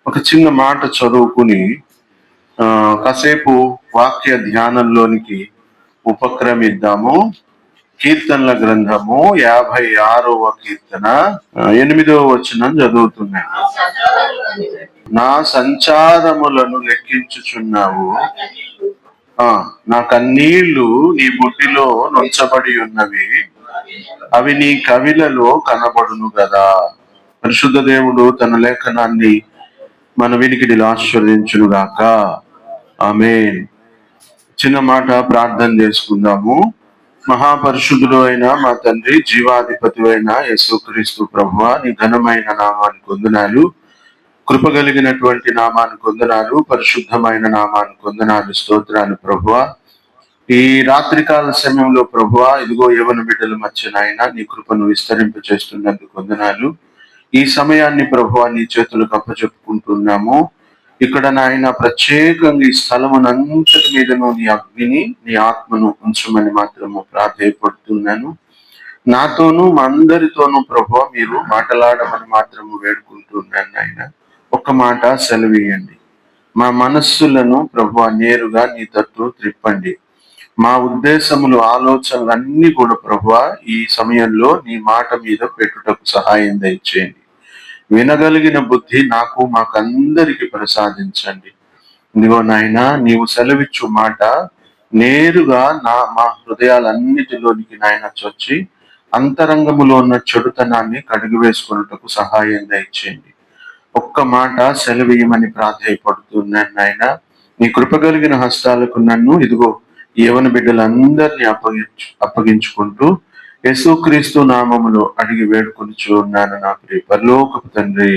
ఒక చిన్న మాట చదువుకుని కాసేపు వాక్య ధ్యానంలోనికి ఉపక్రమిద్దాము. కీర్తనల గ్రంథము 56వ కీర్తన 8వ వచనం చదువుతున్నాను. నా సంచారములను లెక్కించుచున్నావు, నా కన్నీళ్లు నీ బుడ్డిలో నొంచబడి ఉన్నవి, అవి నీ కవిలలో కనబడును కదా. పరిశుద్ధ దేవుడు తన లేఖనాన్ని మన వినికిడిలో ఆశీర్వదించును గాక. ఆమేన్. చిన్న మాట ప్రార్థన చేసుకుందాము. మహాపరిశుద్ధుడు అయిన మా తండ్రి, జీవాధిపతి అయిన యేసుక్రీస్తు ప్రభువా, నీ ఘనమైన నామానికి వందనాలు, కృప కలిగినటువంటి నామానికి వందనాలు, పరిశుద్ధమైన నామానికి వందనాలు, స్తోత్రాలు ప్రభువా. ఈ రాత్రికాల సమయంలో ప్రభువా, ఇదిగో యవన బిడ్డల మధ్య నాయన నీ కృపను విస్తరింప చేస్తున్నందుకు వందనాలు. ఈ సమయాన్ని ప్రభువా నీ చేతులకు అప్పచెప్పుకుంటున్నాము. ఇక్కడ నాయన ప్రత్యేకంగా ఈ స్థలమునంతటి మీదను నీ అగ్నిని, నీ ఆత్మను ఉంచమని మాత్రము ప్రార్థయపడుతున్నాను. నాతోనూ మా అందరితోనూ ప్రభువా మీరు మాట్లాడమని మాత్రము వేడుకుంటున్నాను. నాయన ఒక్క మాట సెలవీయండి. మా మనస్సులను ప్రభువా నేరుగా నీ తట్టు త్రిప్పండి. మా ఉద్దేశములు, ఆలోచనలు అన్ని కూడా ప్రభువా ఈ సమయంలో నీ మాట మీద పెట్టుటకు సహాయం దయచేయండి. వినగలిగిన బుద్ధి నాకు, మాకందరికి ప్రసాదించండి. ఇదిగో నాయన, నీవు సెలవిచ్చు మాట నేరుగా మా హృదయాలన్నిటిలోనికి నాయన చొచ్చి అంతరంగములో ఉన్న చెడుతనాన్ని కడిగి వేసుకున్నటకు సహాయం దయచేయండి. ఒక్క మాట సెలవీయమని ప్రాధాయపడుతున్నాను నాయన. నీ కృప కలిగిన హస్తాలకు నన్ను ఇదిగో యవన బిడ్డలందరినీ అప్పగించుకుంటూ యేసుక్రీస్తు నామములో అడిగి వేడుకొనిచూ ఉన్నాను నా ప్రియ పరలోకపు తండ్రి.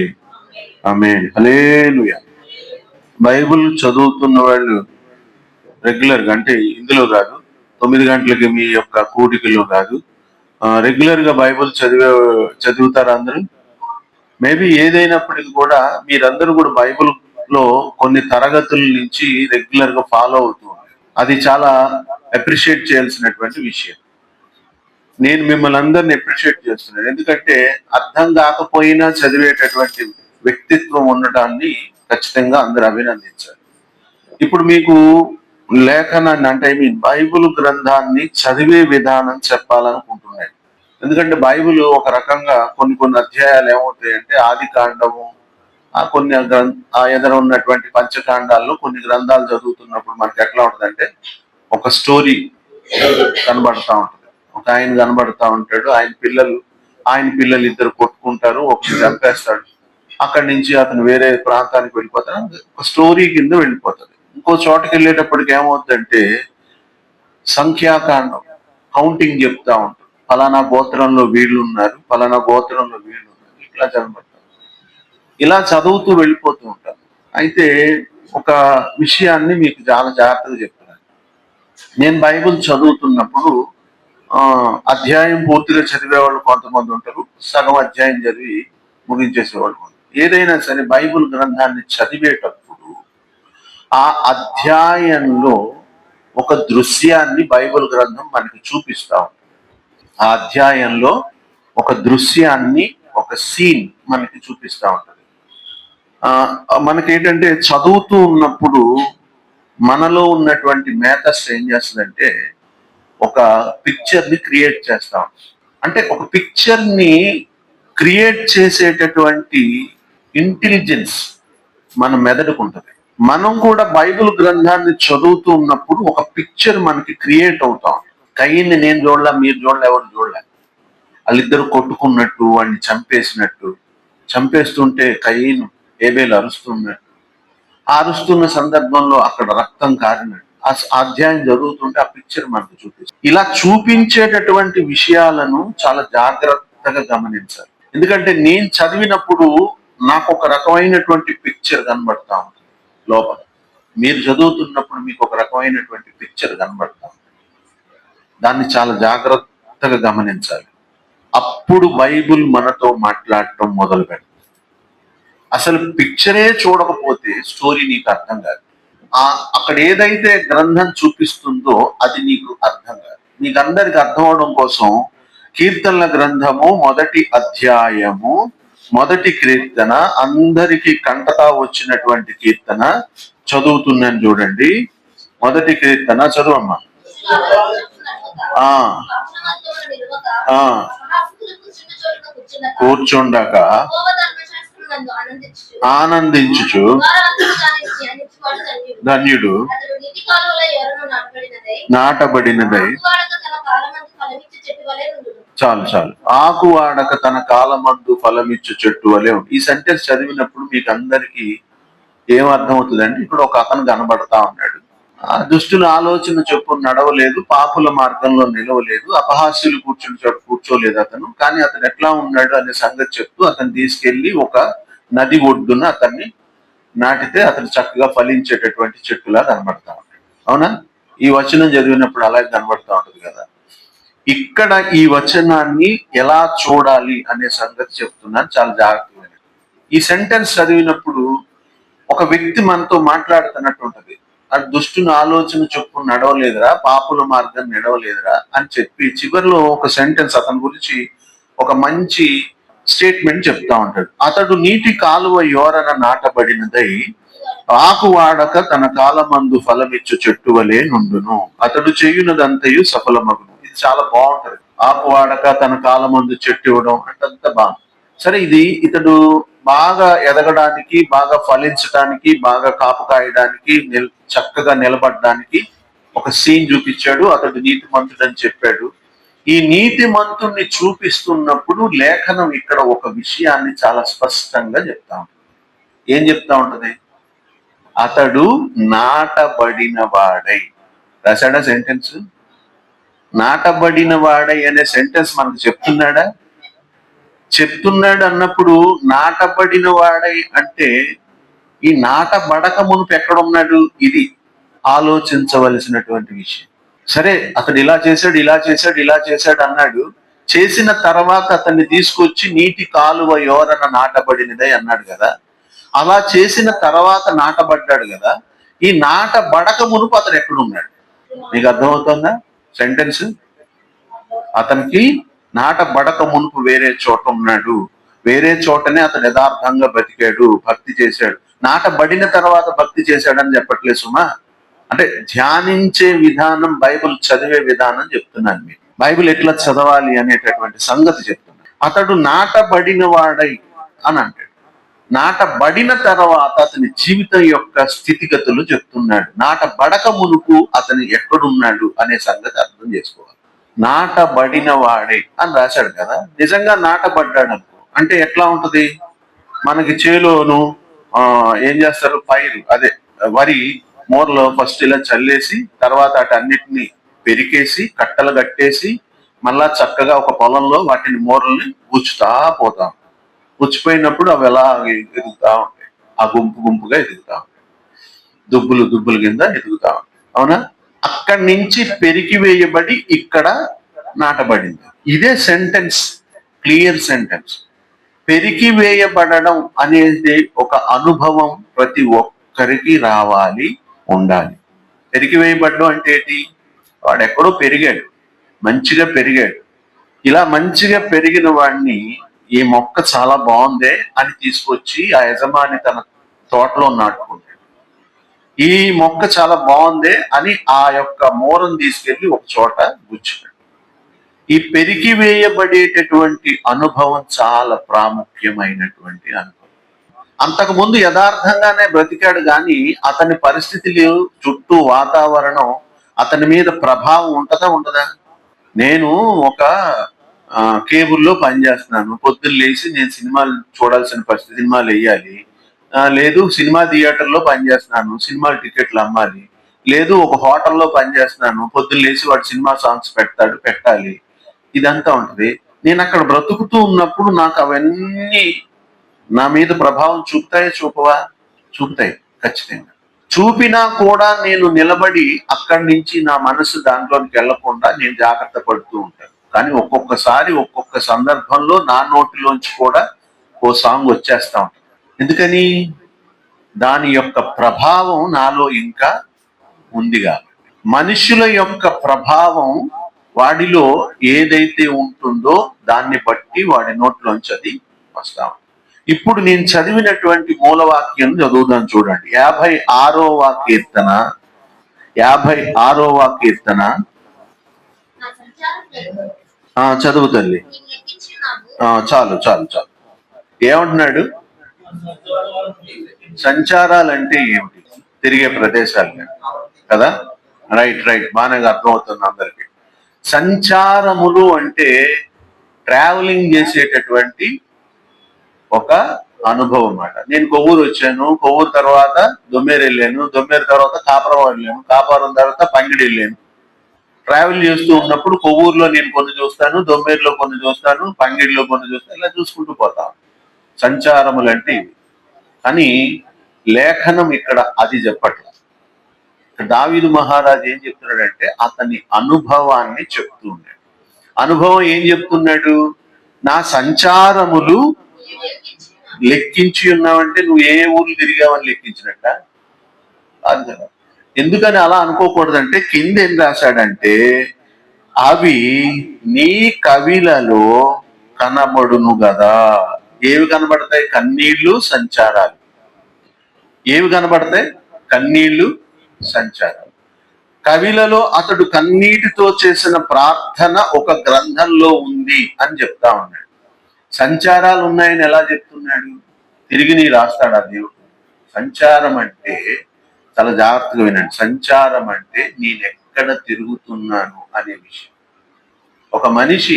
ఆమేన్. హల్లెలూయా. బైబిల్ చదువుతున్న వాళ్ళు రెగ్యులర్ గా, అంటే ఇందులో కాదు, 9 గంటలకి మీ యొక్క కూడికలో కాదు, రెగ్యులర్ గా బైబిల్ చదువుతారు అందరూ. మేబీ ఏదైనప్పటికీ కూడా మీరందరూ కూడా బైబిల్ లో కొన్ని తరగతుల నుంచి రెగ్యులర్ గా ఫాలో అవుతూ ఉంటారు. అది చాలా అప్రిషియేట్ చేయాల్సినటువంటి విషయం. నేను మిమ్మల్ని అందరిని అప్రిషియేట్ చేస్తున్నాను. ఎందుకంటే అర్థం కాకపోయినా చదివేటటువంటి వ్యక్తిత్వం ఉండటాన్ని ఖచ్చితంగా అందరూ అభినందించాలి. ఇప్పుడు మీకు లేఖనాన్ని, అంటే బైబిల్ గ్రంథాన్ని చదివే విధానం చెప్పాలనుకుంటున్నాను. ఎందుకంటే బైబిల్ ఒక రకంగా కొన్ని అధ్యాయాలు ఏమవుతాయంటే, ఆది కాండము, కొన్ని ఎదుర ఉన్నటువంటి పంచకాండాల్లో కొన్ని గ్రంథాలు చదువుతున్నప్పుడు మనకి ఎట్లా ఉంటుందంటే, ఒక స్టోరీ కనబడతా ఉంటుంది. ఒక ఆయన కనబడతా ఉంటాడు, ఆయన పిల్లలు ఇద్దరు కొట్టుకుంటారు, ఒకటి చంపేస్తాడు. అక్కడి నుంచి అతను వేరే ప్రాంతానికి వెళ్ళిపోతాడు. ఒక స్టోరీ కింద వెళ్ళిపోతుంది. ఇంకో చోటకి వెళ్ళేటప్పటికి ఏమవుతుందంటే సంఖ్యాకాండం, కౌంటింగ్ చెప్తా ఉంటారు. ఫలానా గోత్రంలో వీళ్ళు ఉన్నారు, ఫలానా గోత్రంలో వీళ్ళు ఉన్నారు, ఇట్లా కనబడతారు. ఇలా చదువుతూ వెళ్ళిపోతూ ఉంటారు. అయితే ఒక విషయాన్ని మీకు చాలా జాగ్రత్తగా చెప్తున్నాను. నేను బైబిల్ చదువుతున్నప్పుడు అధ్యాయం పూర్తిగా చదివేవాళ్ళు కొంతమంది ఉంటారు, సగం అధ్యాయం చదివి ముగించేసేవాళ్ళు. ఏదైనా సరే బైబిల్ గ్రంథాన్ని చదివేటప్పుడు ఆ అధ్యాయంలో ఒక దృశ్యాన్ని బైబిల్ గ్రంథం మనకి చూపిస్తా ఉంటుంది. ఆ అధ్యాయంలో ఒక దృశ్యాన్ని, ఒక సీన్ మనకి చూపిస్తా ఉంటుంది. మనకేంటంటే చదువుతూ ఉన్నప్పుడు మనలో ఉన్నటువంటి మేధస్సు ఏం చేస్తుందంటే ఒక పిక్చర్ ని క్రియేట్ చేస్తాం. అంటే ఒక పిక్చర్ ని క్రియేట్ చేసేటటువంటి ఇంటెలిజెన్స్ మన మెదడుకు ఉంటుంది. మనం కూడా బైబిల్ గ్రంథాన్ని చదువుతూ ఉన్నప్పుడు ఒక పిక్చర్ మనకి క్రియేట్ అవుతాం. కయ్యని నేను చూడలే, మీరు చూడలే, ఎవరు చూడలే. వాళ్ళిద్దరు కొట్టుకున్నట్టు, వాడిని చంపేసినట్టు, చంపేస్తుంటే కయ్యను ఏబేలు అరుస్తున్న సందర్భంలో అక్కడ రక్తం కారినట్టు ఆ అధ్యాయం జరుగుతుంటే ఆ పిక్చర్ మనకు చూపిస్తుంది. ఇలా చూపించేటటువంటి విషయాలను చాలా జాగ్రత్తగా గమనించాలి. ఎందుకంటే నేను చదివినప్పుడు నాకు ఒక రకమైనటువంటి పిక్చర్ కనబడతా ఉంటుంది లోపల. మీరు చదువుతున్నప్పుడు మీకు ఒక రకమైనటువంటి పిక్చర్ కనబడతా ఉంటుంది. దాన్ని చాలా జాగ్రత్తగా గమనించాలి. అప్పుడు బైబిల్ మనతో మాట్లాడటం మొదలు పెడతాం. అసలు పిక్చరే చూడకపోతే స్టోరీ నీకు అర్థం కాదు. అక్కడ ఏదైతే గ్రంథం చూపిస్తుందో అది నీకు అర్థం కాదు. మీకు అందరికి అర్థం అవడం కోసం కీర్తనల గ్రంథము 1వ అధ్యాయము మొదటి కీర్తన అందరికీ కంటతా వచ్చినటువంటి కీర్తన చదువుతున్నాను చూడండి. మొదటి కీర్తన చదువమ్మా. కూర్చుండక ఆనందించుచు ధన్యుడు నాటబడినదై. చాలు చాలు. ఆకు వాడక తన కాలమందు ఫలమిచ్చు చెట్టు వలె. ఈ సెంటెన్స్ చదివినప్పుడు మీకు అందరికి ఏం అర్థమవుతుందంటే, ఇక్కడ ఒక అతను కనబడతా ఉన్నాడు. ఆ దుష్టుల ఆలోచన చొప్పున నడవలేదు, పాపుల మార్గంలో నిలవలేదు, అపహాస్యులు కూర్చుని చోటు కూర్చోలేదు అతను. కానీ అతను ఎట్లా ఉన్నాడు అనే సంగతి చెప్తూ అతను తీసుకెళ్లి ఒక నది ఒడ్డున అతన్ని నాటితే అతను చక్కగా ఫలించేటటువంటి చెట్టులా కనబడతా ఉంటాడు. అవునా? ఈ వచనం చదివినప్పుడు అలాగే కనబడతా ఉంటుంది కదా. ఇక్కడ ఈ వచనాన్ని ఎలా చూడాలి అనే సంగతి చెప్తున్నాను, చాలా జాగ్రత్తగా. ఈ సెంటెన్స్ చదివినప్పుడు ఒక వ్యక్తి మనతో మాట్లాడుతున్నట్టు ఉంటది. అది దుష్టుని ఆలోచన చొప్పున నడవలేదురా, పాపుల మార్గం నడవలేదురా అని చెప్పి చివరిలో ఒక సెంటెన్స్ అతని గురించి ఒక మంచి స్టేట్మెంట్ చెప్తా ఉంటాడు. అతడు నీటి కాలువ యోరన నాటబడినదై ఆకు వాడక తన కాలమందు ఫలమిచ్చు చెట్టు వలె నుండును, అతడు చేయునదంతయు సఫలమగును. ఇది చాలా బాగుంటది. ఆకు వాడక తన కాలమందు చెట్టు ఇవ్వడం అంటే అంత బాగుంది. సరే, ఇది ఇతడు బాగా ఎదగడానికి, బాగా ఫలించడానికి, బాగా కాపు కాయడానికి, చక్కగా నిలబడడానికి ఒక సీన్ చూపించాడు. అతడు నీతి మంతుడని చెప్పాడు. ఈ నీతి మంతుణ్ణి చూపిస్తున్నప్పుడు లేఖనం ఇక్కడ ఒక విషయాన్ని చాలా స్పష్టంగా చెప్తా ఉంటుంది. ఏం చెప్తా ఉంటది? అతడు నాటబడిన వాడై. రాశాడా సెంటెన్స్? నాటబడిన వాడై అనే సెంటెన్స్ మనకు చెప్తున్నాడా? చెప్తున్నాడు. అన్నప్పుడు నాటబడిన వాడై అంటే ఈ నాటబడక మునుపు ఎక్కడున్నాడు? ఇది ఆలోచించవలసినటువంటి విషయం. సరే, అతడు ఇలా చేశాడు, ఇలా చేశాడు, ఇలా చేశాడు అన్నాడు. చేసిన తర్వాత అతన్ని తీసుకొచ్చి నీటి కాలువ యోరన నాటబడినదే అన్నాడు కదా. అలా చేసిన తర్వాత నాటబడ్డాడు కదా. ఈ నాటబడక మునుపు అతను ఎక్కడున్నాడు? మీకు అర్థమవుతుందా సెంటెన్స్? అతనికి నాటబడక మునుపు వేరే చోట ఉన్నాడు. వేరే చోటనే అతను యథార్థంగా బతికాడు, భక్తి చేశాడు. నాటబడిన తర్వాత భక్తి చేశాడని చెప్పట్లేదు సుమా. అంటే ధ్యానించే విధానం, బైబిల్ చదివే విధానం చెప్తున్నాను మీకు. బైబిల్ ఎట్లా చదవాలి అనేటటువంటి సంగతి చెప్తున్నాను. అతడు నాటబడిన వాడై అని అంటాడు. నాటబడిన తర్వాత అతని జీవితం యొక్క స్థితిగతులు చెప్తున్నాడు. నాటబడక మునుపు అతను ఎక్కడున్నాడు అనే సంగతి అర్థం చేసుకోవాలి. నాటబడిన వాడే అని రాశాడు కదా. నిజంగా నాటబడ్డాడు అనుకో అంటే ఎట్లా ఉంటది? మనకి చేలోను ఏం చేస్తారు? పైరు, అదే వరి మూరలో ఫస్ట్ ఇలా చల్లేసి తర్వాత అటన్నిటిని పెరికేసి కట్టలు కట్టేసి మళ్ళా చక్కగా ఒక పొలంలో వాటిని మూరల్ని ఉచ్చుతా పోతాం. ఉచ్చిపోయినప్పుడు అవి ఎలా ఎదుగుతా ఉంటాయి, ఆ గుంపు గుంపుగా ఎదుగుతా ఉంటాయి, దుబ్బులు దుబ్బుల కింద ఎదుగుతా ఉంటాయి. అవునా? అక్కడి నుంచి పెరిగి వేయబడి ఇక్కడ నాటబడింది. ఇదే సెంటెన్స్, క్లియర్ సెంటెన్స్. పెరిగి వేయబడడం అనేది ఒక అనుభవం ప్రతి ఒక్కరికి రావాలి, ఉండాలి. పెరిగి వేయబడడం అంటే ఏంటి? వాడు ఎక్కడో పెరిగాడు, మంచిగా పెరిగాడు. ఇలా మంచిగా పెరిగిన వాడిని ఈ మొక్క చాలా బాగుందే అని తీసుకొచ్చి ఆ యజమాని తన తోటలో నాటుకుంటాడు. ఈ మొక్క చాలా బాగుందే అని ఆ యొక్క మూరను తీసుకెళ్లి ఒక చోట గుచ్చుతాడు. ఈ పెరిగి వేయబడేటటువంటి అనుభవం చాలా ప్రాముఖ్యమైనటువంటి అనుభవం. అంతకుముందు యథార్థంగానే బ్రతికాడు, కానీ అతని పరిస్థితులు, చుట్టూ వాతావరణం అతని మీద ప్రభావం ఉంటదా ఉండదా? నేను ఒక కేబుల్లో పనిచేస్తున్నాను. పొద్దున్న లేచి నేను సినిమాలు చూడాల్సిన పరిస్థితి, సినిమాలు వేయాలి. లేదు, సినిమా థియేటర్లో పనిచేస్తున్నాను, సినిమాలు టికెట్లు అమ్మాలి. లేదు, ఒక హోటల్లో పనిచేస్తున్నాను, పొద్దున్న లేచి వాడు సినిమా సాంగ్స్ పెట్టాలి. ఇదంతా ఉంటది. నేను అక్కడ బ్రతుకుతూ ఉన్నప్పుడు నాకు అవన్నీ నా మీద ప్రభావం చూపుతాయా చూపవా? చూపుతాయి ఖచ్చితంగా. చూపినా కూడా నేను నిలబడి అక్కడి నుంచి నా మనసు దాంట్లోకి వెళ్లకుండా నేను జాగ్రత్త పడుతూ ఉంటాను. కానీ ఒక్కొక్కసారి ఒక్కొక్క సందర్భంలో నా నోటిలోంచి కూడా ఓ సాంగ్ వచ్చేస్తా ఉంటుంది. ఎందుకని? దాని యొక్క ప్రభావం నాలో ఇంకా ఉందిగా. మనుషుల యొక్క ప్రభావం వాడిలో ఏదైతే ఉంటుందో దాన్ని బట్టి వాడి నోట్లోంచి అది వస్తా ఉంటుంది. ఇప్పుడు నేను చదివినటువంటి మూలవాక్యం చదువుదాం చూడండి. 56వ కీర్తన 56వ కీర్తన చదువు తల్లి. చాలు చాలు చాలు. ఏమంటున్నాడు? సంచారాలంటే ఏమిటి? తిరిగే ప్రదేశాలు కదా. రైట్ రైట్, బాగానే అర్థమవుతుంది అందరికి. సంచారములు అంటే ట్రావెలింగ్ చేసేటటువంటి ఒక అనుభవం అన్నమాట. నేను కొవ్వూరు వచ్చాను, కొవ్వూరు తర్వాత దొమ్మేరు వెళ్ళాను, దొమ్మేరు తర్వాత కాపురం వెళ్ళాను, కాపురం తర్వాత పంగిడి వెళ్ళాను. ట్రావెల్ చేస్తూ ఉన్నప్పుడు కొవ్వూరులో నేను కొన్ని చూస్తాను, దొమ్మేరులో కొన్ని చూస్తాను, పంగిడిలో కొన్ని చూస్తాను, ఇలా చూసుకుంటూ పోతాను. సంచారములు అంటే ఇవి. కానీ లేఖనం ఇక్కడ అది చెప్పట్ల. దావీదు మహారాజు ఏం చెప్తున్నాడంటే అతని అనుభవాన్ని చెప్తూ ఉన్నాడు. అనుభవం ఏం చెప్తున్నాడు? నా సంచారములు లెక్కించి ఉన్నావంటే నువ్వు ఏ ఊర్లు తిరిగావని లెక్కించినట్ట కాదు కదా. ఎందుకని అలా అనుకోకూడదంటే కింద ఏం రాశాడంటే అవి నీ కవిలలో కనబడును కదా. ఏవి కనబడతాయి? కన్నీళ్లు, సంచారాలు. ఏవి కనబడతాయి? కన్నీళ్లు, సంచారాలు. కవిలలో అతడు కన్నీటితో చేసిన ప్రార్థన ఒక గ్రంథంలో ఉంది అని చెప్తా ఉన్నాడు. సంచారాలు ఉన్నాయని ఎలా చెప్తున్నాడు? తిరిగి నీ రాస్తాడు ఆ దేవుడు. సంచారం అంటే చాలా జాగ్రత్తగా వినండి. సంచారం అంటే నేనెక్కడ తిరుగుతున్నాను అనే విషయం. ఒక మనిషి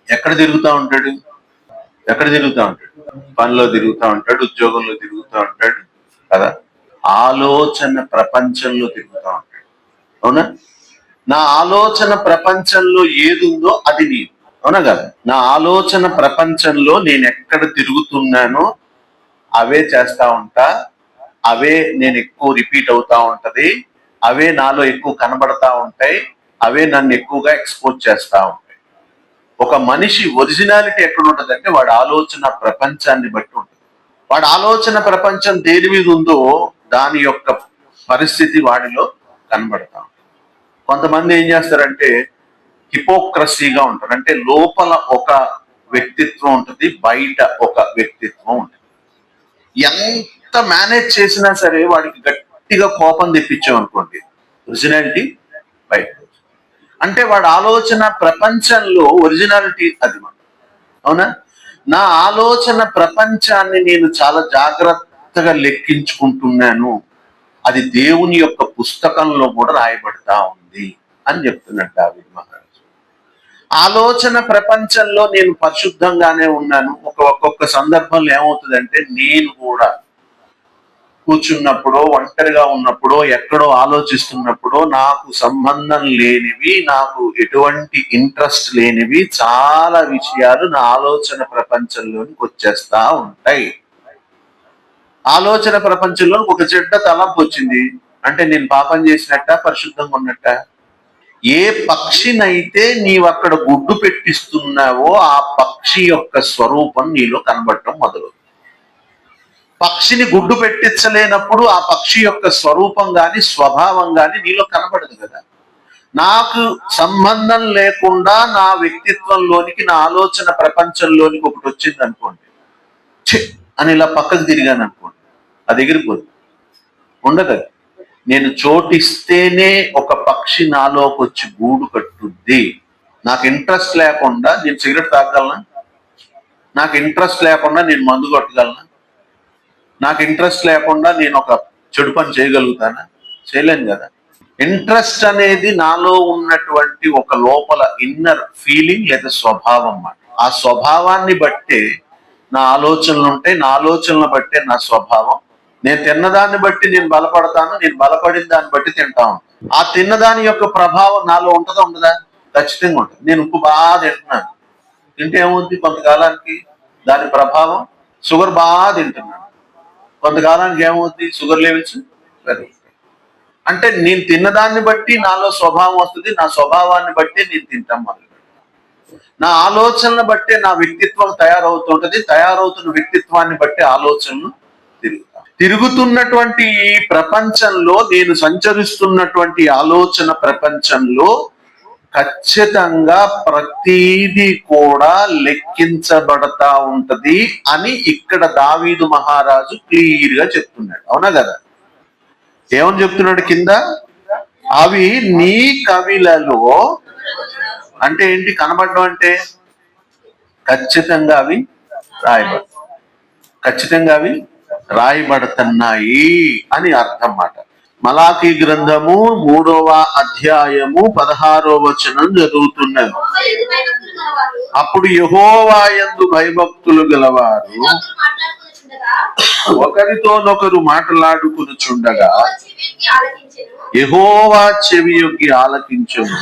ఎక్కడ తిరుగుతూ ఉంటాడు? ఎక్కడ తిరుగుతూ ఉంటాడు? పనిలో తిరుగుతూ ఉంటాడు, ఉద్యోగంలో తిరుగుతూ ఉంటాడు కదా. ఆలోచన ప్రపంచంలో తిరుగుతూ ఉంటాడు. అవునా? నా ఆలోచన ప్రపంచంలో ఏదుందో అది నేను. అవునా కదా? నా ఆలోచన ప్రపంచంలో నేను ఎక్కడ తిరుగుతున్నానో అవే చేస్తా ఉంటా, అవే నేను ఎక్కువ రిపీట్ అవుతా ఉంటది, అవే నాలో ఎక్కువ కనబడతా ఉంటాయి, అవే నన్ను ఎక్కువగా ఎక్స్పోజ్ చేస్తా ఉంటాయి. ఒక మనిషి ఒరిజినాలిటీ ఎక్కడ ఉంటదంటే వాడి ఆలోచన ప్రపంచాన్ని బట్టి ఉంటుంది. వాడి ఆలోచన ప్రపంచం దేని మీద ఉందో దాని యొక్క పరిస్థితి వాడిలో కనబడతా ఉంటుంది. కొంతమంది ఏం చేస్తారంటే హిపోక్రసీగా ఉంటారు. అంటే లోపల ఒక వ్యక్తిత్వం ఉంటుంది, బయట ఒక వ్యక్తిత్వం ఉంటుంది. ఎంత మేనేజ్ చేసినా సరే వాడికి గట్టిగా కోపం తెప్పించాం అనుకోండి, ఒరిజినాలిటీ బయట. అంటే వాడి ఆలోచన ప్రపంచంలో ఒరిజినాలిటీ అది. అవునా? నా ఆలోచన ప్రపంచాన్ని నేను చాలా జాగ్రత్తగా లెక్కించుకుంటున్నాను, అది దేవుని యొక్క పుస్తకంలో కూడా రాయబడతా ఉంది అని చెప్తున్నట్టు దావీదు మహారాజు. ఆలోచన ప్రపంచంలో నేను పరిశుద్ధంగానే ఉన్నాను. ఒక్కొక్క సందర్భంలో ఏమవుతుందంటే నేను కూడా కూర్చున్నప్పుడు, ఒంటరిగా ఉన్నప్పుడు, ఎక్కడో ఆలోచిస్తున్నప్పుడు నాకు సంబంధం లేనివి, నాకు ఎటువంటి ఇంట్రెస్ట్ లేనివి చాలా విషయాలు నా ఆలోచన ప్రపంచంలోనికి వచ్చేస్తా ఉంటాయి. ఆలోచన ప్రపంచంలో ఒక చెడ్డ తలంపు వచ్చింది అంటే నేను పాపం చేసినట్ట, పరిశుద్ధంగా ఉన్నట్ట? ఏ పక్షినైతే నీవు అక్కడ గుడ్డు పెట్టిస్తున్నావో ఆ పక్షి యొక్క స్వరూపం నీలో కనబడటం మొదలు. పక్షిని గుడ్డు పెట్టించలేనప్పుడు ఆ పక్షి యొక్క స్వరూపం గాని స్వభావం గాని నీలో కనబడదు కదా. నాకు సంబంధం లేకుండా నా వ్యక్తిత్వంలోనికి, నా ఆలోచన ప్రపంచంలోనికి ఒకటి వచ్చింది అనుకోండి, అని ఇలా పక్కకు తిరిగాను అనుకోండి, అది ఎగిరిపోదు, ఉండదు. నేను చోటిస్తేనే ఒక పక్షి నాలోకి వచ్చి గూడు కట్టుద్ది. నాకు ఇంట్రెస్ట్ లేకుండా నేను సిగరెట్ తాగగలనా? నాకు ఇంట్రెస్ట్ లేకుండా నేను మందు కొట్టగలనా? నాకు ఇంట్రెస్ట్ లేకుండా నేను ఒక చెడు పని చేయగలుగుతానా? చేయలేను కదా. ఇంట్రెస్ట్ అనేది నాలో ఉన్నటువంటి ఒక లోపల ఇన్నర్ ఫీలింగ్ లేదా స్వభావం అన్నమాట. ఆ స్వభావాన్ని బట్టే నా ఆలోచనలు ఉంటాయి, నా ఆలోచనలు బట్టే నా స్వభావం. నేను తిన్నదాన్ని బట్టి నేను బలపడతాను, నేను బలపడిన దాన్ని బట్టి తింటాను. ఆ తిన్నదాని యొక్క ప్రభావం నాలో ఉంటుందా ఉండదా? ఖచ్చితంగా ఉంటుంది. నేను ఉప్పు బాగా తింటున్నాను, తింటే ఏమవుతుంది? కొంతకాలానికి దాని ప్రభావం, షుగర్ బాగా తింటున్నాను, కొంతకాలానికి ఏమవుతుంది? షుగర్ లెవెల్స్ పెరుగుతాయి. అంటే నేను తిన్నదాన్ని బట్టి నాలో స్వభావం వస్తుంది, నా స్వభావాన్ని బట్టి నేను తింటాం మొదలు. నా ఆలోచనలు బట్టే నా వ్యక్తిత్వం తయారవుతుంటది, తయారవుతున్న వ్యక్తిత్వాన్ని బట్టి ఆలోచనలు తిరుగుతున్నటువంటి ఈ ప్రపంచంలో, నేను సంచరిస్తున్నటువంటి ఆలోచన ప్రపంచంలో ఖచ్చితంగా ప్రతీది కూడా లెక్కించబడతా ఉంటది అని ఇక్కడ దావీదు మహారాజు క్లియర్ గా చెప్తున్నాడు. అవునా కదా? ఏమని చెప్తున్నాడు కింద? అవి నీ కవిలలో అంటే ఏంటి? కనబడడం అంటే ఖచ్చితంగా అవి రాయబడ ఖచ్చితంగా అవి రాయబడుతున్నాయి అని అర్థం మాట. మలాకీ గ్రంథము 3వ అధ్యాయము 16వ వచనం చదువుతున్నది. అప్పుడు యెహోవా యందు భయభక్తులు గలవారు ఒకరితోనొకరు మాట్లాడుకునుచుండగా యెహోవా చెవి యొగ్గి ఆలకించును.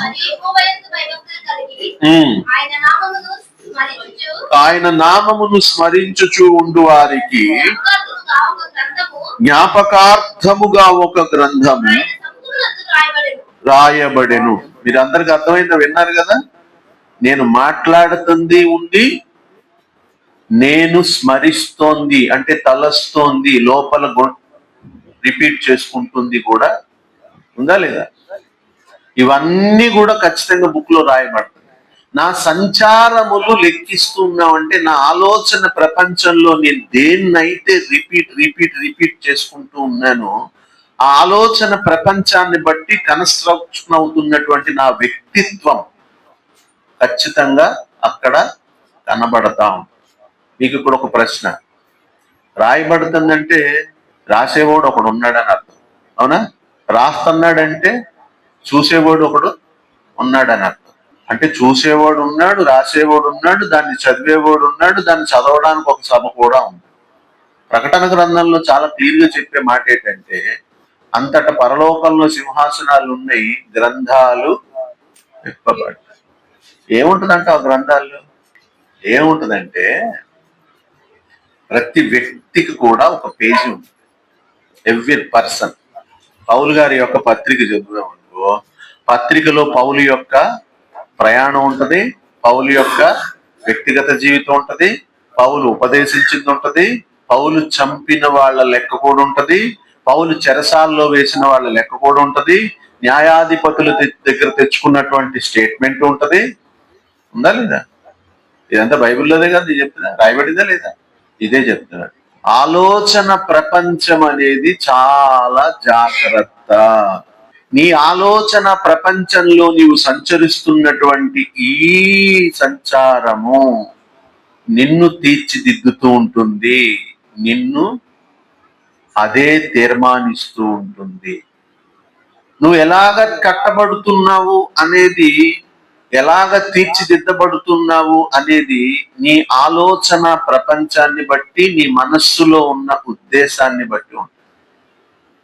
ఆయన నామమును స్మరించుచు ఉండు వారికి జ్ఞాపకార్థముగా ఒక గ్రంథము రాయబడెను. మీరందరికి అర్థమైందా? విన్నారు కదా? నేను మాట్లాడుతుంది ఉంది, నేను స్మరిస్తోంది అంటే తలస్తోంది, లోపల రిపీట్ చేసుకుంటుంది కూడా ఉందా లేదా? ఇవన్నీ కూడా ఖచ్చితంగా బుక్ లో రాయబడతాయి. నా సంచారములు లెక్కిస్తున్నామంటే నా ఆలోచన ప్రపంచంలో నేను దేన్నైతే రిపీట్ చేసుకుంటూ ఉన్నానో ఆ ఆలోచన ప్రపంచాన్ని బట్టి కన్స్ట్రక్షన్ అవుతున్నటువంటి నా వ్యక్తిత్వం ఖచ్చితంగా అక్కడ కనబడతాం. మీకు ఇప్పుడు ఒక ప్రశ్న, రాయబడుతుందంటే రాసేవాడు ఒకడు ఉన్నాడని అర్థం. అవునా? రాస్తున్నాడంటే చూసేవాడు ఒకడు ఉన్నాడని అర్థం. అంటే చూసేవాడు ఉన్నాడు, రాసేవాడు ఉన్నాడు, దాన్ని చదివేవాడు ఉన్నాడు, దాన్ని చదవడానికి ఒక సభ కూడా ఉంది. ప్రకటన గ్రంథంలో చాలా క్లియర్గా చెప్పే మాట ఏంటంటే అంతట పరలోకంలో సింహాసనాలు ఉన్నాయి, గ్రంథాలు విప్పబడ్డాయి. ఏముంటుందంటే ఆ గ్రంథాల్లో ఏముంటుందంటే ప్రతి వ్యక్తికి కూడా ఒక పేజీ ఉంటుంది. Every person. పౌలు గారి యొక్క పత్రిక చదువుదామనుకో, పత్రికలో పౌలు యొక్క ప్రయాణం ఉంటది, పౌలు యొక్క వ్యక్తిగత జీవితం ఉంటది, పౌలు ఉపదేశించింది ఉంటది, పౌలు చంపిన వాళ్ళ లెక్క కూడా ఉంటది, పౌలు చెరసాల్లో వేసిన వాళ్ళ లెక్క కూడా ఉంటది, న్యాయాధిపతుల దగ్గర తెచ్చుకున్నటువంటి స్టేట్మెంట్ ఉంటది. ఉందా లేదా? ఇదంతా బైబిల్లోనే కదా నేను చెప్తున్నా, రాయబడిందా లేదా? ఇదే చెప్తున్నాడు. ఆలోచన ప్రపంచం అనేది చాలా జాగ్రత్త. నీ ఆలోచన ప్రపంచంలో నీవు సంచరిస్తున్నటువంటి ఈ సంచారము నిన్ను తీర్చిదిద్దుతూ ఉంటుంది, నిన్ను అదే తీర్మానిస్తూ ఉంటుంది. నువ్వు ఎలాగ కట్టబడుతున్నావు అనేది, ఎలాగ తీర్చిదిద్దబడుతున్నావు అనేది నీ ఆలోచన ప్రపంచాన్ని బట్టి, నీ మనస్సులో ఉన్న ఉద్దేశాన్ని బట్టి ఉంటుంది.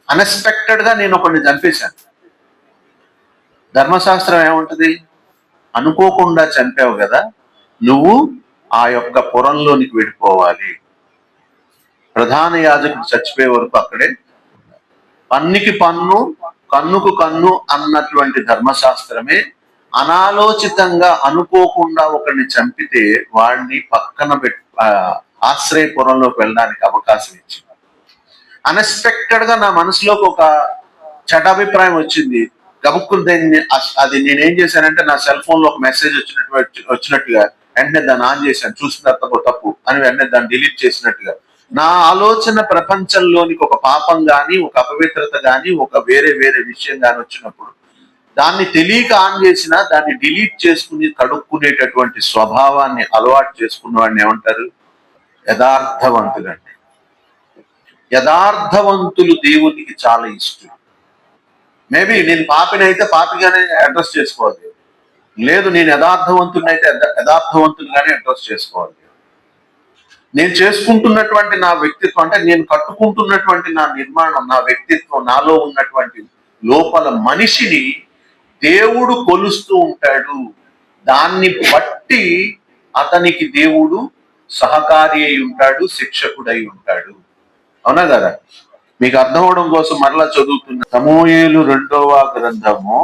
అన్ఎక్స్పెక్టెడ్ గా నేను ఒకరిని చంపేశాను. ధర్మశాస్త్రం ఏముంటది? అనుకోకుండా చంపావు కదా, నువ్వు ఆ యొక్క పురంలోనికి వెళ్ళిపోవాలి. ప్రధాన యాజకుడు చచ్చిపోయే వరకు అక్కడే. పన్నుకి పన్ను, కన్నుకు కన్ను అన్నటువంటి ధర్మశాస్త్రమే అనాలోచితంగా అనుకోకుండా ఒకరిని చంపితే వాడిని పక్కన ఆశ్రయపురంలోకి వెళ్ళడానికి అవకాశం ఇచ్చింది. అన్ఎక్స్పెక్టెడ్ గా నా మనసులోకి ఒక చెడ్డాభిప్రాయం వచ్చింది. గబుక్కుని అది నేనేం చేశానంటే నా సెల్ ఫోన్ లో ఒక మెసేజ్ వచ్చినట్టుగా వెంటనే దాన్ని ఆన్ చేశాను. చూసిన తప్పు అని వెంటనే దాన్ని డిలీట్ చేసినట్టుగా నా ఆలోచన ప్రపంచంలోనికి ఒక పాపం గాని, ఒక అపవిత్రత గాని, ఒక వేరే విషయం గాని వచ్చినప్పుడు దాన్ని తెలియక ఆన్ చేసినా దాన్ని డిలీట్ చేసుకుని కడుక్కునేటటువంటి స్వభావాన్ని అలవాటు చేసుకున్న వాడిని ఏమంటారు? యథార్థవంతులు అండి. యథార్థవంతులు దేవునికి చాలా ఇష్టం. మేబీ నేను పాపినైతే పాపిగానే అడ్రస్ చేసుకోవాలి, లేదు నేను యథార్థవంతునైతే యథార్థవంతులుగానే అడ్రస్ చేసుకోవాలి. నేను చేసుకుంటున్నటువంటి నా వ్యక్తిత్వం అంటే నేను కట్టుకుంటున్నటువంటి నా నిర్మాణం, నా వ్యక్తిత్వం, నాలో ఉన్నటువంటి లోపల మనిషిని దేవుడు కొలుస్తూ ఉంటాడు. దాన్ని బట్టి అతనికి దేవుడు సహకారి అయి ఉంటాడు, శిక్షకుడై ఉంటాడు. అవునా కదా? మీకు అర్థం అవడం కోసం మరలా చదువుతున్న సమూయేలు 2వ గ్రంథము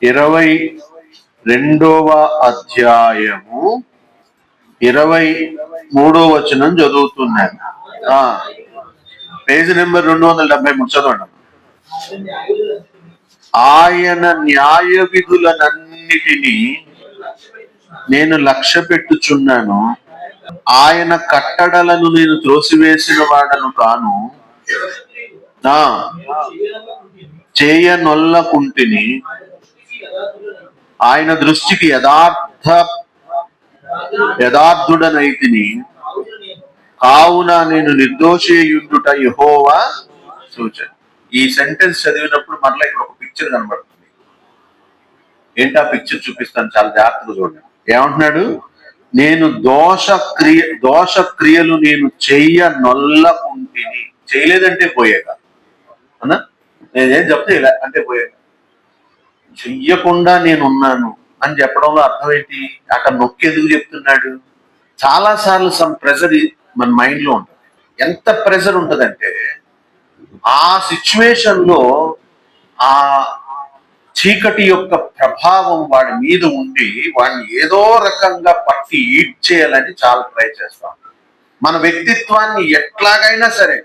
22వ అధ్యాయము 23వ వచనం చదువుతున్నాను. పేజీ నెంబర్ 273 చదవండి. ఆయన న్యాయ విధులనన్నిటినీ వాటన్నిటిని నేను లక్ష్య పెట్టుచున్నాను. ఆయన కట్టడలను నేను త్రోసివేసిన వాడను కాను, నా చేయనొల్లకుంటిని. ఆయన దృష్టికి యథార్థుడనైతిని, కావున నేను నిర్దోషియుండుట యెహోవా సూచన. ఈ సెంటెన్స్ చదివినప్పుడు మరలా ఇక్కడ ఒక పిక్చర్ కనబడుతుంది. ఏంటి ఆ పిక్చర్ చూపిస్తాను, చాలా జాగ్రత్తగా చూడండి. ఏమంటున్నాడు? నేను దోష క్రియలు నేను చెయ్యనొల్లకుంటిని. చేయలేదంటే పోయేగా అన్నా, నేనేం చెప్తే ఇలా అంటే పోయేగా. చెయ్యకుండా నేనున్నాను అని చెప్పడంలో అర్థం ఏంటి? అక్కడ నొక్కి ఎందుకు చెప్తున్నాడు? చాలా సార్లు సమ్ ప్రెజర్ మన మైండ్ లో ఉంటుంది. ఎంత ప్రెజర్ ఉంటుందంటే ఆ సిచ్యువేషన్ లో ఆ చీకటి యొక్క ప్రభావం వాడి మీద ఉండి వాడిని ఏదో రకంగా పట్టి ఈడ్ చేయాలని చాలా ట్రై చేస్తాం. మన వ్యక్తిత్వాన్ని ఎట్లాగైనా సరే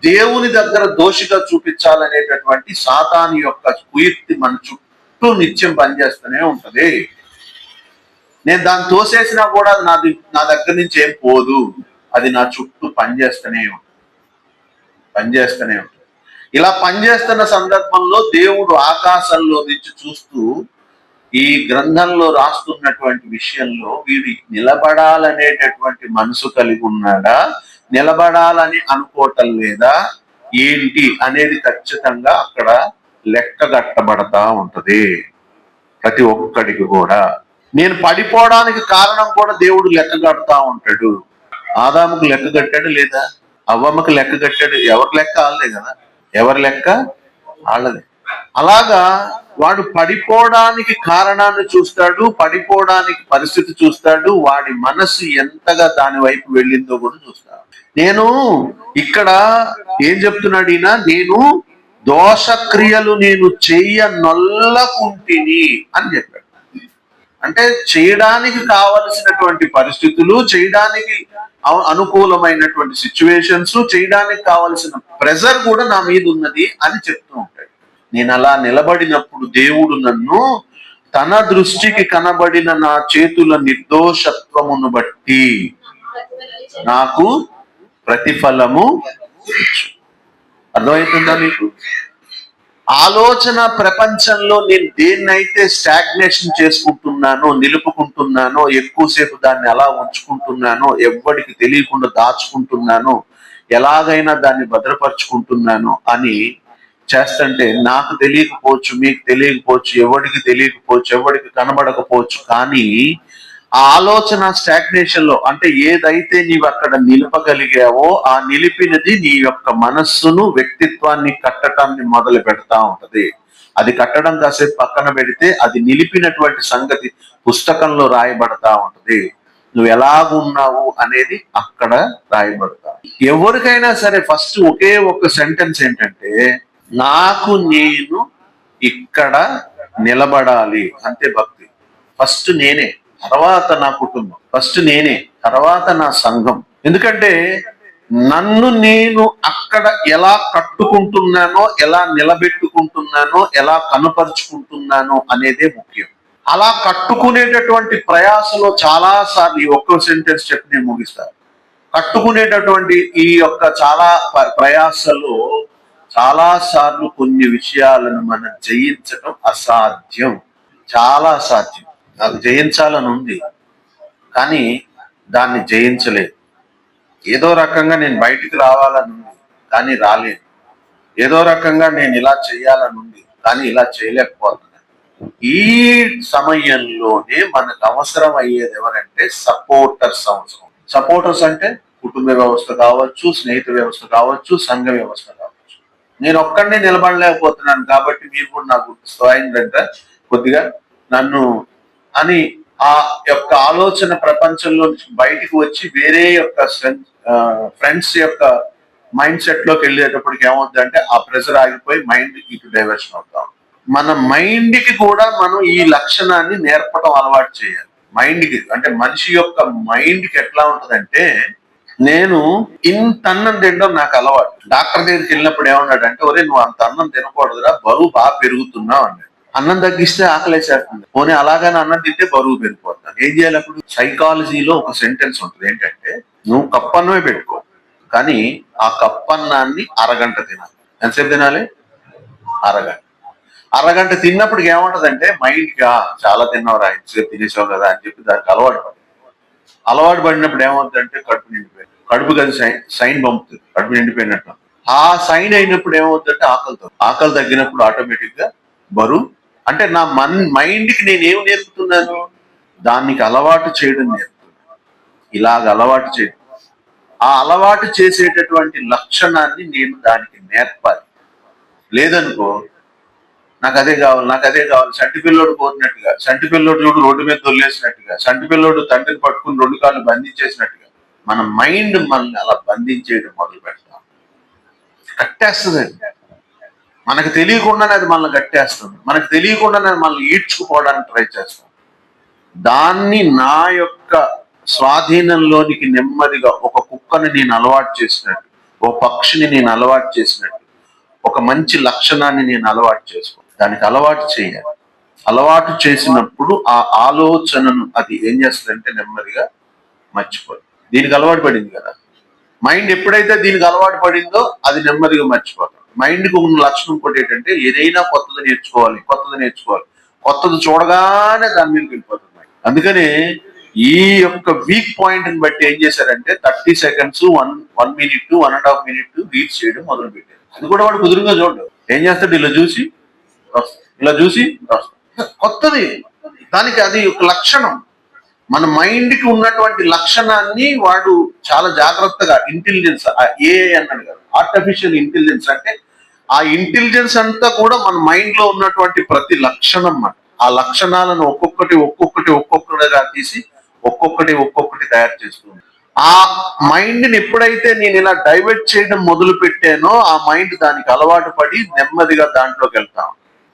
దేవుని దగ్గర దోషిగా చూపించాలనేటటువంటి సాతాను యొక్క కుయుక్తి మన చుట్టూ నిత్యం పనిచేస్తూనే ఉంటది. నేను దాన్ని తోసేసినా కూడా నా దగ్గర నుంచి ఏం పోదు, అది నా చుట్టూ పనిచేస్తూనే ఉంటుంది. ఇలా పనిచేస్తున్న సందర్భంలో దేవుడు ఆకాశంలో నుంచి చూస్తూ ఈ గ్రంథంలో రాస్తున్నటువంటి విషయంలో వీడు నిలబడాలనేటటువంటి మనసు కలిగి ఉన్నాడా, నిలబడాలని అనుకోవటం లేదా ఏంటి అనేది ఖచ్చితంగా అక్కడ లెక్కగట్టబడతా ఉంటది ప్రతి ఒక్కడికి కూడా. నేను పడిపోవడానికి కారణం కూడా దేవుడు లెక్క కడతా ఉంటాడు. ఆదాముకు లెక్క కట్టాడు లేదా? అవ్వమ్మకి లెక్క కట్టాడు. ఎవరి లెక్క వాళ్ళదే కదా, ఎవరి లెక్క వాళ్ళదే. అలాగా వాడు పడిపోవడానికి కారణాన్ని చూస్తాడు, పడిపోవడానికి పరిస్థితి చూస్తాడు, వాడి మనసు ఎంతగా దాని వైపు వెళ్ళిందో కూడా చూస్తాడు. నేను ఇక్కడ ఏం చెప్తున్నాడు ఈయన? నేను దోషక్రియలు నేను చెయ్యనొల్లకుంటిని అని చెప్పాడు. అంటే చేయడానికి కావలసినటువంటి పరిస్థితులు, చేయడానికి అనుకూలమైనటువంటి సిచ్యువేషన్స్, చేయడానికి కావలసిన ప్రెజర్ కూడా నా మీద ఉన్నది అని చెప్తూ ఉంటాడు. నేను అలా నిలబడినప్పుడు దేవుడు నన్ను తన దృష్టికి కనబడిన నా చేతుల నిర్దోషత్వమును బట్టి నాకు ప్రతిఫలము. అర్థమవుతుందా మీకు? ఆలోచన ప్రపంచంలో నేను దేన్నైతే స్టాగ్నేషన్ చేసుకుంటున్నానో, నిలుపుకుంటున్నానో, ఎక్కువసేపు దాన్ని అలా ఉంచుకుంటున్నానో, ఎవ్వడికి తెలియకుండా దాచుకుంటున్నానో, ఎలాగైనా దాన్ని భద్రపరుచుకుంటున్నానో అని చేస్తుంటే నాకు తెలియకపోవచ్చు, మీకు తెలియకపోవచ్చు, ఎవడికి తెలియకపోవచ్చు, ఎవడికి కనబడకపోవచ్చు. కానీ ఆ ఆలోచన స్టాగ్నేషన్ లో, అంటే ఏదైతే నీవు అక్కడ నిలపగలిగావో ఆ నిలిపినది నీ యొక్క మనస్సును, వ్యక్తిత్వాన్ని కట్టడాన్ని మొదలు పెడతా ఉంటది. అది కట్టడం కాసేపు పక్కన పెడితే అది నిలిపినటువంటి సంగతి పుస్తకంలో రాయబడతా ఉంటది. నువ్వు ఎలాగున్నావు అనేది అక్కడ రాయబడతా. ఎవరికైనా సరే ఫస్ట్ ఒకే ఒక సెంటెన్స్ ఏంటంటే, నాకు నేను ఇక్కడ నిలబడాలి అంతే భక్తి. ఫస్ట్ నేనే, తర్వాత నా కుటుంబం, ఫస్ట్ నేనే, తర్వాత నా సంఘం. ఎందుకంటే నన్ను నేను అక్కడ ఎలా కట్టుకుంటున్నానో, ఎలా నిలబెట్టుకుంటున్నానో, ఎలా కనపరుచుకుంటున్నానో అనేదే ముఖ్యం. అలా కట్టుకునేటటువంటి ప్రయాసలో చాలా సార్లు ఈ ఒక్క సెంటెన్స్ చెప్పి నేను ముగిస్తాను. కట్టుకునేటటువంటి ఈ యొక్క చాలా ప్రయాసలో చాలా సార్లు కొన్ని విషయాలను మనం జయించడం అసాధ్యం, చాలా అసాధ్యం. నాకు జయించాలని ఉంది కానీ దాన్ని జయించలేదు. ఏదో రకంగా నేను బయటికి రావాలని ఉంది కానీ రాలేదు. ఏదో రకంగా నేను ఇలా చేయాలని ఉంది కానీ ఇలా చేయలేకపోతున్నాను. ఈ సమయంలోనే మనకు అవసరం అయ్యేది ఎవరంటే సపోర్టర్స్ అవసరం. సపోర్టర్స్ అంటే కుటుంబ వ్యవస్థ కావచ్చు, స్నేహిత వ్యవస్థ కావచ్చు, సంఘ వ్యవస్థ కావచ్చు. నేను ఒక్కడినే నిలబడలేకపోతున్నాను కాబట్టి మీరు కూడా నాకు స్వయంగా కొద్దిగా నన్ను అని ఆ యొక్క ఆలోచన ప్రపంచంలో బయటికి వచ్చి వేరే యొక్క ఫ్రెండ్స్ యొక్క మైండ్ సెట్ లోకి వెళ్ళేటప్పటికి ఏమవుతుందంటే ఆ ప్రెషర్ ఆగిపోయి మైండ్ ఇటు డైవర్షన్ అవుతాం. మన మైండ్ కి కూడా మనం ఈ లక్షణాన్ని నేర్పడం అలవాటు చేయాలి. మైండ్ కి అంటే మనిషి యొక్క మైండ్ కి ఎట్లా ఉంటదంటే, నేను ఇంత అన్నం తినడం నాకు అలవాటు. డాక్టర్ దగ్గరికి వెళ్ళినప్పుడు ఏమన్నాడంటే, ఒరే నువ్వు అంత అన్నం తినకూడదురా, బరువు బాగా పెరుగుతున్నావు అన్నాడు. అన్నం తగ్గిస్తే ఆకలేసేస్తుంది, పోనీ అలాగని అన్నం తింటే బరువు పెరిగిపోతాను, ఏం చేయాలి అప్పుడు? సైకాలజీలో ఒక సెంటెన్స్ ఉంటుంది ఏంటంటే, నువ్వు కప్పన్నమే పెట్టుకో, కానీ ఆ కప్పన్నాన్ని అరగంట తినాలి. ఎంతసేపు తినాలి? అరగంట. అరగంట తిన్నప్పుడు ఏముంటదంటే మైండ్ కి చాలా తిన్నావురా, ఇంతసేపు తినేసావు కదా అని చెప్పి దానికి అలవాటు పడినప్పుడు ఏమవుతుందంటే కడుపు నిండిపోయింది, కడుపు అది సైన్ పంపుతుంది కడుపు నిండిపోయినట్టు. ఆ సైన్ అయినప్పుడు ఏమవుతుందంటే ఆకలి తగ్గినప్పుడు ఆటోమేటిక్ గా బరువు, అంటే నా మైండ్ కి నేను ఏం నేర్పుతున్నాను? దానికి అలవాటు చేయడం నేర్పుతున్నాను. ఇలాగ అలవాటు చేయడం, ఆ అలవాటు చేసేటటువంటి లక్షణాన్ని నేను దానికి నేర్పాలి. లేదనుకో నాకు అదే కావాలి సంటి పిల్లోడు కోరినట్టుగా, సంటి పిల్లోడు చూడు రోడ్డు మీద దొల్లేసినట్టుగా, సంటి పిల్లోడు తండ్రిని పట్టుకుని 2 కాళ్ళు బంధించేసినట్టుగా మన మైండ్ మనల్ని అలా బంధించేయడం మొదలు పెడతాం. కట్టేస్తుందండి, మనకు తెలియకుండానే అది మనల్ని కట్టేస్తుంది, మనకు తెలియకుండానే మనల్ని ఈడ్చుకుపోవడానికి ట్రై చేస్తాం. దాన్ని నా యొక్క స్వాధీనంలోనికి నెమ్మదిగా ఒక కుక్కని నేను అలవాటు చేసినట్టు, ఓ పక్షిని నేను అలవాటు చేసినట్టు, ఒక మంచి లక్షణాన్ని నేను అలవాటు చేసుకో, దానికి అలవాటు చేయాలి. అలవాటు చేసినప్పుడు ఆ ఆలోచనను అది ఏం చేస్తుందంటే నెమ్మదిగా మర్చిపోదు. దీనికి అలవాటు పడింది కదా మైండ్, ఎప్పుడైతే దీనికి అలవాటు పడిందో అది నెమ్మదిగా మర్చిపోతాం. మైండ్కి ఉన్న లక్షణం ఇంకోటి ఏంటంటే ఏదైనా కొత్తది నేర్చుకోవాలి, కొత్తది చూడగానే దాని మీదకి వెళ్ళిపోతుంది. అందుకనే ఈ యొక్క వీక్ పాయింట్ ని బట్టి ఏం చేశారంటే 30 seconds, 1 minute, 1.5 minute రీచ్ చేయడం మొదలు పెట్టారు. అది కూడా వాడు కుదురుగా చూడడు, ఏం చేస్తాడు? ఇలా చూసి కొత్తది, దానికి అది ఒక లక్షణం. మన మైండ్ కి ఉన్నటువంటి లక్షణాన్ని వాడు చాలా జాగ్రత్తగా, ఇంటెలిజెన్స్, ఏఐ అన్నాడు కదా, ఆర్టిఫిషియల్ ఇంటెలిజెన్స్, అంటే ఆ ఇంటెలిజెన్స్ అంతా కూడా మన మైండ్ లో ఉన్నటువంటి ప్రతి లక్షణం మాట. ఆ లక్షణాలను ఒక్కొక్కటిగా తీసి ఒక్కొక్కటి తయారు చేస్తుంది. ఆ మైండ్ ని ఎప్పుడైతే నేను ఇలా డైవర్ట్ చేయడం మొదలు పెట్టానో ఆ మైండ్ దానికి అలవాటు పడి నెమ్మదిగా దాంట్లోకి వెళ్తాం.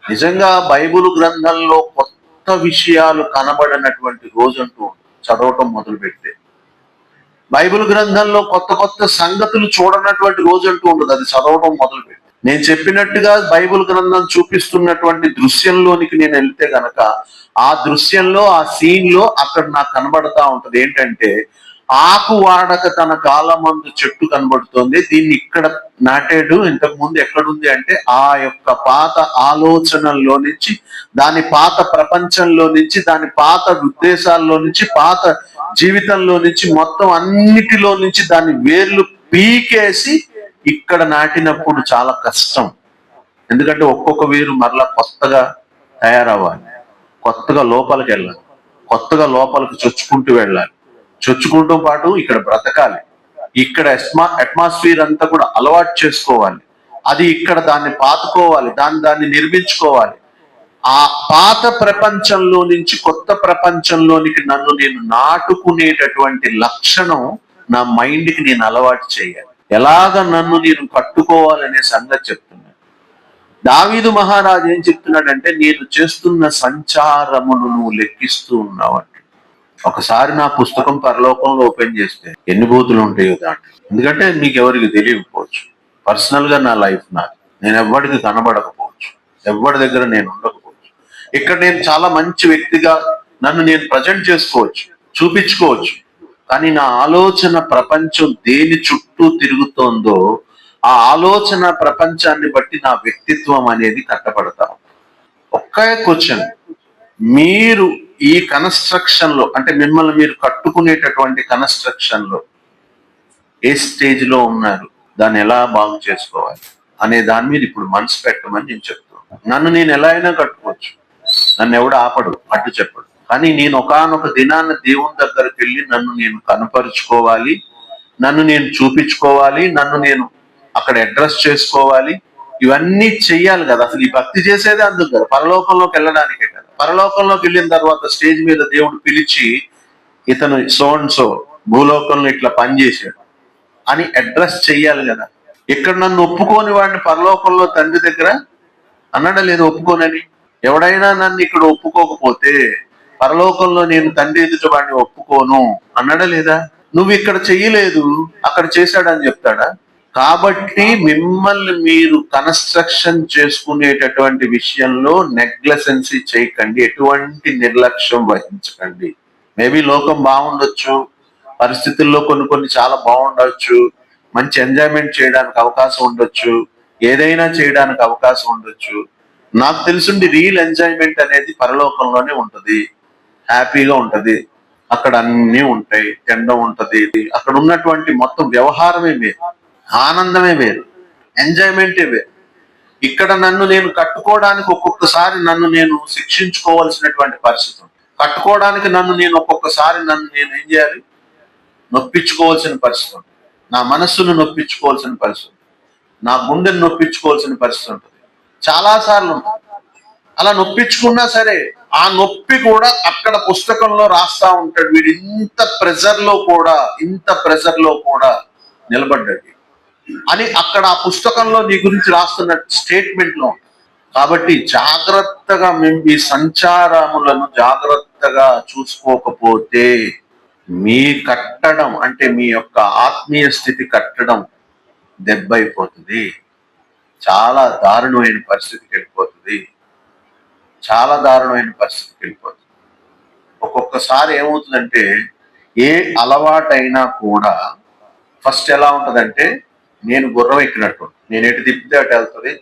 నిజంగా బైబిల్ గ్రంథంలో కొత్త విషయాలు కనబడినటువంటి రోజంటూ చదవటం మొదలు పెడితే, బైబిల్ గ్రంథంలో కొత్త సంగతులు చూడనటువంటి రోజంటూ ఉండదు అది చదవటం మొదలు పెట్టి. నేను చెప్పినట్టుగా బైబిల్ గ్రంథం చూపిస్తున్నటువంటి దృశ్యంలోనికి నేను వెళ్తే గనక ఆ దృశ్యంలో, ఆ సీన్ లో అక్కడ నాకు కనబడతా ఉంటది ఏంటంటే, ఆకు వాడక తన కాలమందు చెట్టు కనబడుతోంది, దీన్ని ఇక్కడ నాటాడు, ఇంతకు ముందు ఎక్కడుంది అంటే ఆ యొక్క పాత ఆలోచనల్లో నుంచి, దాని పాత ప్రపంచంలో నుంచి, దాని పాత ఉద్దేశాల్లో నుంచి, పాత జీవితంలో నుంచి, మొత్తం అన్నిటిలో నుంచి దాని వేర్లు పీకేసి ఇక్కడ నాటినప్పుడు చాలా కష్టం. ఎందుకంటే ఒక్కొక్క వేరు మరలా కొత్తగా తయారవ్వాలి, కొత్తగా లోపలికి వెళ్ళాలి, కొత్తగా లోపలికి చొచ్చుకుంటూ వెళ్ళాలి, చొచ్చుకుంటూ పాటు ఇక్కడ బ్రతకాలి, ఇక్కడ అట్మాస్ఫియర్ అంతా కూడా అలవాటు చేసుకోవాలి, అది ఇక్కడ దాన్ని పాతుకోవాలి, దాన్ని నిర్మించుకోవాలి. ఆ పాత ప్రపంచంలో నుంచి కొత్త ప్రపంచంలోనికి నన్ను నేను నాటుకునేటటువంటి లక్షణం నా మైండ్కి నేను అలవాటు చేయాలి. ఎలాగ నన్ను నేను కట్టుకోవాలనే సంగతి చెప్తున్నాను. దావీదు మహారాజు ఏం చెప్తున్నాడంటే, నేను చేస్తున్న సంచారమును నువ్వు లెక్కిస్తూ ఉన్నావు అంటే. ఒకసారి నా పుస్తకం పరలోకంలో ఓపెన్ చేస్తే ఎన్ని బూతులు ఉంటాయో దాంట్లో. ఎందుకంటే మీకు ఎవరికి తెలియకపోవచ్చు, పర్సనల్ గా నా లైఫ్ నాది, నేను ఎవరికి కనబడకపోవచ్చు, ఎవరి దగ్గర నేను ఉండకపోవచ్చు. ఇక్కడ నేను చాలా మంచి వ్యక్తిగా నన్ను నేను ప్రజెంట్ చేసుకోవచ్చు, చూపించుకోవచ్చు, కానీ నా ఆలోచన ప్రపంచం దేని చుట్టూ తిరుగుతోందో ఆ ఆలోచన ప్రపంచాన్ని బట్టి నా వ్యక్తిత్వం అనేది కట్టబడతాం. ఒకే క్వశ్చన్, మీరు ఈ కన్స్ట్రక్షన్ లో, అంటే మిమ్మల్ని మీరు కట్టుకునేటటువంటి కన్స్ట్రక్షన్ లో ఏ స్టేజ్ లో ఉన్నారు, దాన్ని ఎలా బాగు చేసుకోవాలి అనే దాని మీద ఇప్పుడు మనసు పెట్టమని నేను చెప్తున్నాను. నన్ను నేను ఎలా అయినా కట్టుకోవచ్చు, నన్ను ఎవడు ఆపడు, అడ్డు చెప్పడు. కానీ నేను ఒకానొక దినాన్న దేవుని దగ్గరికి వెళ్ళి నన్ను నేను కనపరుచుకోవాలి, నన్ను నేను చూపించుకోవాలి, నన్ను నేను అక్కడ అడ్రస్ చేసుకోవాలి, ఇవన్నీ చెయ్యాలి కదా. అసలు ఈ భక్తి చేసేదే అందుకు కదా, పరలోకంలోకి వెళ్ళడానికే కదా. పరలోకంలోకి వెళ్ళిన తర్వాత స్టేజ్ మీద దేవుడు పిలిచి, ఇతను సో అండ్ సో భూలోకంలో ఇట్లా పనిచేశాడు అని అడ్రస్ చెయ్యాలి కదా. ఇక్కడ నన్ను ఒప్పుకోని వాడిని పరలోకంలో తండ్రి దగ్గర అన్నాడా లేదు ఒప్పుకోనని? ఎవడైనా నన్ను ఇక్కడ ఒప్పుకోకపోతే పరలోకంలో నేను తండ్రి ఎదుట వాడిని ఒప్పుకోను అన్నాడా లేదా? నువ్వు ఇక్కడ చెయ్యలేదు, అక్కడ చేశాడని చెప్తాడా? కాబట్టి మిమ్మల్ని మీరు కన్స్ట్రక్షన్ చేసుకునేటటువంటి విషయంలో నెగ్లెసెన్సీ చేయకండి, ఎటువంటి నిర్లక్ష్యం వహించకండి. మేబీ లోకం బాగుండొచ్చు, పరిస్థితుల్లో కొన్ని చాలా బాగుండొచ్చు, మంచి ఎంజాయ్మెంట్ చేయడానికి అవకాశం ఉండొచ్చు, ఏదైనా చేయడానికి అవకాశం ఉండొచ్చు. నాకు తెలుసుండి రియల్ ఎంజాయ్మెంట్ అనేది పరలోకంలోనే ఉంటది, హ్యాపీగా ఉంటది, అక్కడ అన్నీ ఉంటాయి, తినడం ఉంటది, అక్కడ ఉన్నటువంటి మొత్తం వ్యవహారమే వేరు, ఆనందమే వేరు, ఎంజాయ్మెంటే వేరు. ఇక్కడ నన్ను నేను కట్టుకోవడానికి ఒక్కొక్కసారి నన్ను నేను శిక్షించుకోవాల్సినటువంటి పరిస్థితి ఉంది. కట్టుకోవడానికి నన్ను నేను ఒక్కొక్కసారి నన్ను నేను ఏం చేయాలి, నొప్పించుకోవాల్సిన పరిస్థితి ఉంటుంది. నా మనస్సును నొప్పించుకోవాల్సిన పరిస్థితి, నా గుండెను నొప్పించుకోవాల్సిన పరిస్థితి ఉంటుంది. చాలాసార్లు అలా నొప్పించుకున్నా సరే ఆ నొప్పి కూడా అక్కడ పుస్తకంలో రాస్తా ఉంటాడు, వీడు ఇంత ప్రెజర్ లో కూడా నిలబడ్డాడు అని అక్కడ ఆ పుస్తకంలో నీ గురించి రాస్తున్న స్టేట్మెంట్ లో. కాబట్టి జాగ్రత్తగా మేము ఈ సంచారములను జాగ్రత్తగా చూసుకోకపోతే మీ కట్టడం అంటే మీ యొక్క ఆత్మీయ స్థితి కట్టడం దెబ్బైపోతుంది, చాలా దారుణమైన పరిస్థితికి వెళ్ళిపోతుంది, చాలా దారుణమైన పరిస్థితికి వెళ్ళిపోతుంది. ఒక్కొక్కసారి ఏమవుతుందంటే ఏ అలవాటైనా కూడా ఫస్ట్ ఎలా ఉంటుందంటే, నేను గుర్రం ఎక్కినట్టు, నేను ఎటు తిప్పితే అటు వెళ్తుంది,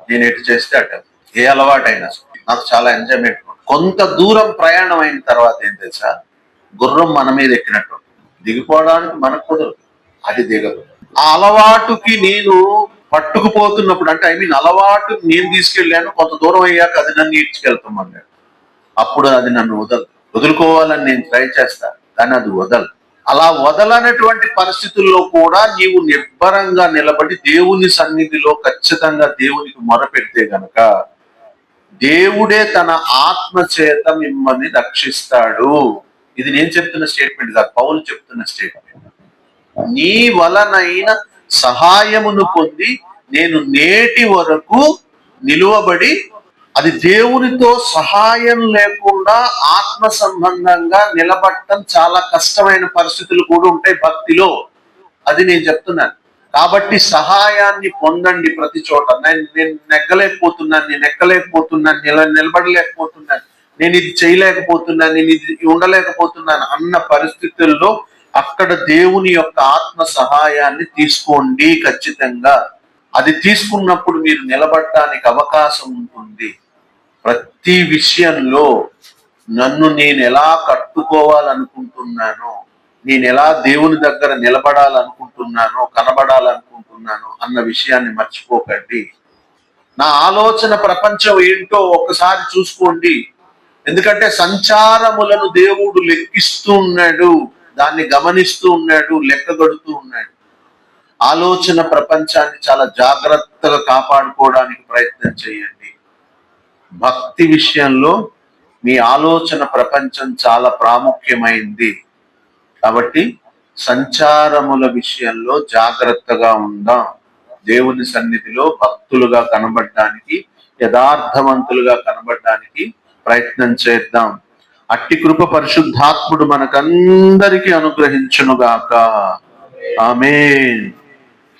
నేను ఎటు చేస్తే అటు వెళ్తుంది. ఏ అలవాటైనా నాకు చాలా ఎంజాయ్మెంట్. కొంత దూరం ప్రయాణం అయిన తర్వాత ఏం తెలుసా, గుర్రం మన మీద ఎక్కినట్టు, దిగిపోవడానికి మనకు కుదరదు, అది దిగదు. ఆ అలవాటుకి నేను పట్టుకుపోతున్నప్పుడు అంటే అలవాటు నేను తీసుకెళ్ళాను, కొంత దూరం అయ్యాక అది నన్ను ఈడ్చుకెళ్తామన్నాడు. అప్పుడు అది నన్ను వదులుకోవాలని నేను ట్రై చేస్తా, కానీ అది వదలదు. అలా వదలనటువంటి పరిస్థితుల్లో కూడా నీవు నిర్భరంగా నిలబడి దేవుని సన్నిధిలో ఖచ్చితంగా దేవునికి మొరపెడితే గనక దేవుడే తన ఆత్మ చేత మిమ్మల్ని రక్షిస్తాడు. ఇది నేను చెప్తున్న స్టేట్మెంట్ కాదు, పౌలు చెప్తున్న స్టేట్మెంట్. నీ వలనైన సహాయమును పొంది నేను నేటి వరకు నిలువబడి, అది దేవునితో సహాయం లేకుండా ఆత్మ సంబంధంగా నిలబడటం చాలా కష్టమైన పరిస్థితులు కూడా ఉంటాయి భక్తిలో, అది నేను చెప్తున్నాను. కాబట్టి సహాయాన్ని పొందండి ప్రతి చోట. నేను నెగ్గలేకపోతున్నాను, నేను ఎక్కలేకపోతున్నాను, నిలబడలేకపోతున్నాను, నేను ఇది చేయలేకపోతున్నాను, నేను ఇది ఉండలేకపోతున్నాను అన్న పరిస్థితుల్లో అక్కడ దేవుని యొక్క ఆత్మ సహాయాన్ని తీసుకోండి ఖచ్చితంగా. అది తీసుకున్నప్పుడు మీరు నిలబడటానికి అవకాశం ఉంటుంది. ప్రతి విషయంలో నన్ను నేను ఎలా కట్టుకోవాలనుకుంటున్నాను, నేను ఎలా దేవుని దగ్గర నిలబడాలనుకుంటున్నాను, కనబడాలనుకుంటున్నాను అన్న విషయాన్ని మర్చిపోకండి. నా ఆలోచన ప్రపంచం ఏంటో ఒక్కసారి చూసుకోండి. ఎందుకంటే సంచారములను దేవుడు లెక్కిస్తూ ఉన్నాడు, దాన్ని గమనిస్తూ ఉన్నాడు, లెక్కగడుతూ ఉన్నాడు. ఆలోచన ప్రపంచాన్ని చాలా జాగ్రత్తగా కాపాడుకోవడానికి ప్రయత్నం చేయండి. భక్తి విషయంలో మీ ఆలోచన ప్రపంచం చాలా ప్రాముఖ్యమైంది. కాబట్టి సంచారముల విషయంలో జాగ్రత్తగా ఉందాం. దేవుని సన్నిధిలో భక్తులుగా కనబడడానికి, యథార్థవంతులుగా కనబడడానికి ప్రయత్నం చేద్దాం. అట్టి కృప పరిశుద్ధాత్ముడు మనకందరికీ అనుగ్రహించునుగాక. ఆమేన్.